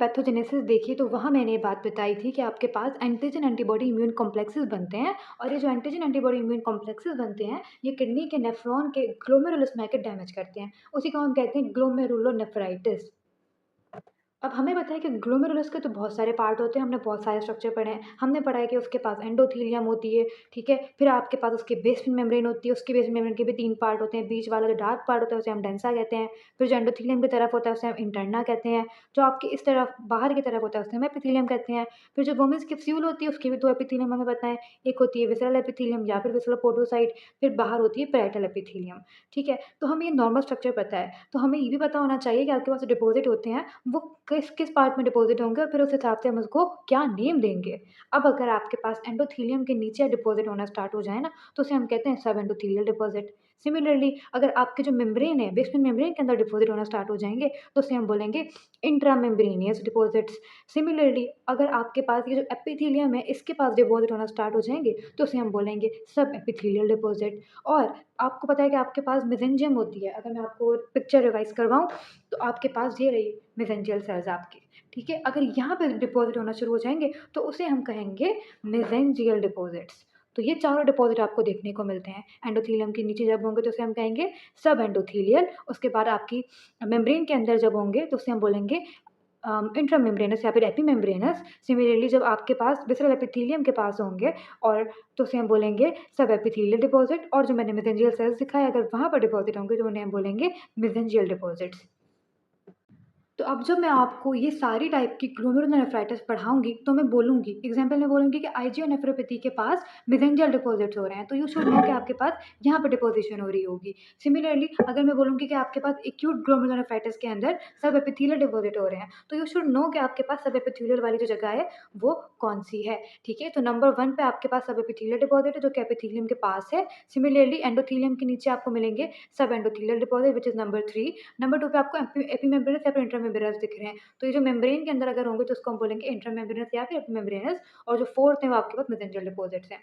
Pathogenesis देखी तो वहाँ मैंने ये बात बताई थी कि आपके पास एंटीजन एंटीबॉडी इम्यून कॉम्प्लेक्सेस बनते हैं और ये जो एंटीजन एंटीबॉडी इम्यून कॉम्प्लेक्सेस बनते हैं, ये किडनी के नेफ्रॉन के ग्लोमेरुलस में आके डैमेज करते हैं। उसी को हम कहते हैं ग्लोमेरुलोनेफ्राइटिस। अब हमें पता है कि ग्लोमेरुलस के तो बहुत सारे पार्ट होते हैं, हमने बहुत सारे स्ट्रक्चर पढ़े हैं। हमने पढ़ा है कि उसके पास एंडोथेलियम होती है, ठीक है? फिर आपके पास उसकी बेसमेंट मेम्ब्रेन होती है, उसके बेसमेंट मेम्ब्रेन के भी 3 पार्ट होते हैं। बीच वाला जो डार्क पार्ट होता है उसे हम डेंसा कहते हैं। फिर जो एंडोथेलियम की तरफ होता है उसे हम इंटरना कहते हैं। जो आपकी इस तरफ बाहर की तरफ होता है उसे हम एपिथेलियम कहते हैं। फिर जो वुमेन्स कैप्सूल होती है उसके भी 2 एपिथेलियम हमें पता है। एक होती है विसरल एपिथेलियम या फिर विसरल पोडोसाइट, फिर बाहर होती है पैराइटल एपिथेलियम, ठीक है? तो हमें ये नॉर्मल स्ट्रक्चर पता है। तो हमें ये भी पता होना चाहिए कि आपके पास डिपॉज़िट होते हैं वो किस पार्ट में डिपॉज़िट होंगे और फिर उस हिसाब से हम उसको क्या नेम देंगे। अब अगर आपके पास एंडोथेलियम के नीचे डिपॉज़िट होना स्टार्ट हो जाए ना, तो उसे हम कहते हैं सब एंडोथेलियल डिपॉज़िट। सिमिलरली अगर आपके जो मेम्ब्रेन है, बेसमेंट मेम्ब्रेन के अंदर डिपॉज़िट होना स्टार्ट हो जाएँगे, तो उसे हम बोलेंगे इंट्रा मेम्ब्रेनियस डिपॉज़िट्स। सिमिलरली अगर आपके पास ये जो एपिथेलियम है, इसके पास डिपॉज़िट होना स्टार्ट हो जाएँगे, तो उसे हम बोलेंगे सब एपिथेलियल डिपॉज़िट। और आपको पता है कि आपके पास मेसेंजियम होती है, अगर मैं आपको पिक्चर रिवाइज़ करवाऊँ, तो आपके पास ये रही मेसेंजियल सेल्स आपकी, ठीक है? अगर यहाँ पे डिपॉज़िट होना शुरू हो जाएँगे, तो उसे हम कहेंगे मेसेंजियल डिपॉज़िट्स। तो ये चारों डिपॉज़िट आपको देखने को मिलते हैं। एंडोथेलियम के नीचे जब होंगे तो उसे हम कहेंगे सब एंडोथेलियल, उसके बाद आपकी मेम्ब्रेन के अंदर जब होंगे तो उसे हम बोलेंगे इंट्रा मेम्ब्रेनस या फिर एपी मेम्ब्रेनस। सिमिलरली जब आपके पास विसरल एपिथेलियम के पास होंगे और तो उसे हम बोलेंगे सब एपिथेलियल डिपॉज़िट, और जो मैंने मेसेंजियल सेल्स दिखाए अगर वहाँ पर डिपॉज़िट होंगे तो उन्हें हम बोलेंगे मेसेंजियल डिपॉज़िट्स। तो अब जब मैं आपको ये सारी टाइप की ग्लोमेरुलोनेफ्राइटिस पढ़ाऊँगी, तो मैं बोलूँगी एग्ज़ाम्पल में बोलूँगी कि आईजीओ नेफ्रोपैथी के पास मेसेंजियल डिपॉज़िट्स हो रहे हैं, तो यू शुड नो कि आपके पास यहाँ पे डिपोज़िशन हो रही होगी। सिमिलरली अगर मैं बोलूँगी कि आपके पास एक्यूट ग्लोमेरुलोनेफ्राइटिस के अंदर सब एपिथेलियल डिपॉज़िट हो रहे हैं, तो यू शुड नो कि आपके पास सब एपिथेलियल वाली जो जगह है, वो कौन-सी है, ठीक है? तो नंबर 1 पे आपके पास सब एपिथेलियल डिपॉज़िट है, जो कि एपिथेलियम के पास है। सिमिलरली एंडोथेलियम के नीचे आपको मिलेंगे सब endothelial deposit which is number 3। Number 2 पे आपको एपिमेम्ब्रेनस या फिर इंट्रामेम्ब्रेनस दिख रहे हैं। तो ये जो मेम्ब्रेन के अंदर अगर होंगे तो उसको हम बोलेंगे इंट्रामेम्ब्रेनस या फिर एपिमेम्ब्रेनस, और जो 4th है वो आपके पास मेसेंजियल डिपॉज़िट्स हैं।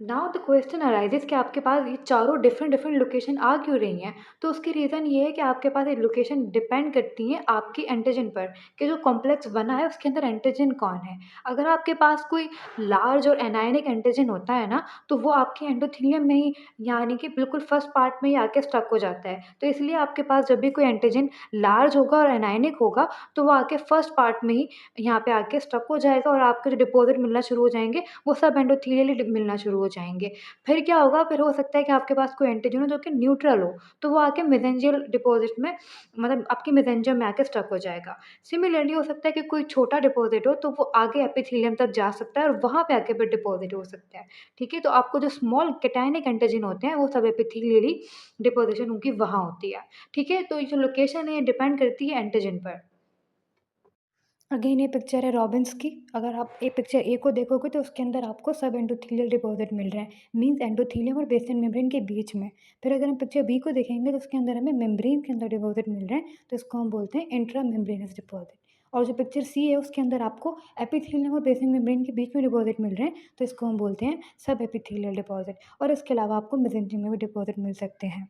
नाउ द क्वेश्चन अराइजेस कि आपके पास ये चारों डिफरेंट लोकेशन आ क्यों रही हैं? तो उसकी रीज़न ये है कि आपके पास ये लोकेशन डिपेंड करती हैं आपकी एंटीजन पर, कि जो कॉम्प्लेक्स बना है उसके अंदर एंटीजन कौन है। अगर आपके पास कोई लार्ज और एनायनिक एंटीजन होता है ना, तो वो आपके एंडोथेलियम में ही यानी कि बिल्कुल फर्स्ट पार्ट में ही आके स्टक हो जाता है। तो इसलिए आपके पास जब भी कोई एंटीजन लार्ज होगा और एनायनिक होगा, तो वो आके फर्स्ट पार्ट में ही यहाँ पे आके स्टक हो जाएगा और आपको जो डिपॉज़िट मिलना शुरू हो जाएँगे, वो सब एंडोथेलियल मिलना शुरू हो जाएँगे। फिर क्या होगा, फिर हो सकता है कि आपके पास कोई एंटीजन हो जो कि न्यूट्रल हो, तो वो आके मेसेंजियल डिपॉज़िट में मतलब आपके मेसेंजर में आके स्टक हो जाएगा। सिमिलरली हो सकता है कि कोई छोटा डिपॉज़िट हो, तो वो आगे एपिथेलियम तक जा सकता है और वहाँ पे आके फिर डिपॉज़िट हो सकता है, ठीक है? तो आपको जो स्मॉल कैटायनिक एंटीजन होते हैं, वो सब एपिथेलियली डिपॉज़िशन उनकी वहाँ होती है, ठीक है? तो ये जो लोकेशन है, ये डिपेंड करती है एंटीजन पर। अगेन ये पिक्चर है रॉबिन्स की। अगर आप ये पिक्चर ए को देखोगे तो उसके अंदर आपको सब एंडोथेलियल डिपॉज़िट मिल रहे हैं, मीन्स एंडोथेलियम और बेसल मेम्ब्रेन के बीच में। फिर अगर हम पिक्चर बी को देखेंगे तो उसके अंदर हमें मेम्ब्रेन के अंदर डिपॉज़िट मिल रहे हैं, तो इसको हम बोलते हैं इंट्रा मेम्ब्रेनस डिपॉज़िट। और जो पिक्चर सी है उसके अंदर आपको एपिथेलियम और बेसल मेम्ब्रेन के बीच में डिपॉज़िट मिल रहे हैं, तो इसको हम बोलते हैं सब एपिथेलियल डिपॉज़िट। और इसके अलावा आपको मेसेंजियम में भी डिपॉज़िट मिल सकते हैं।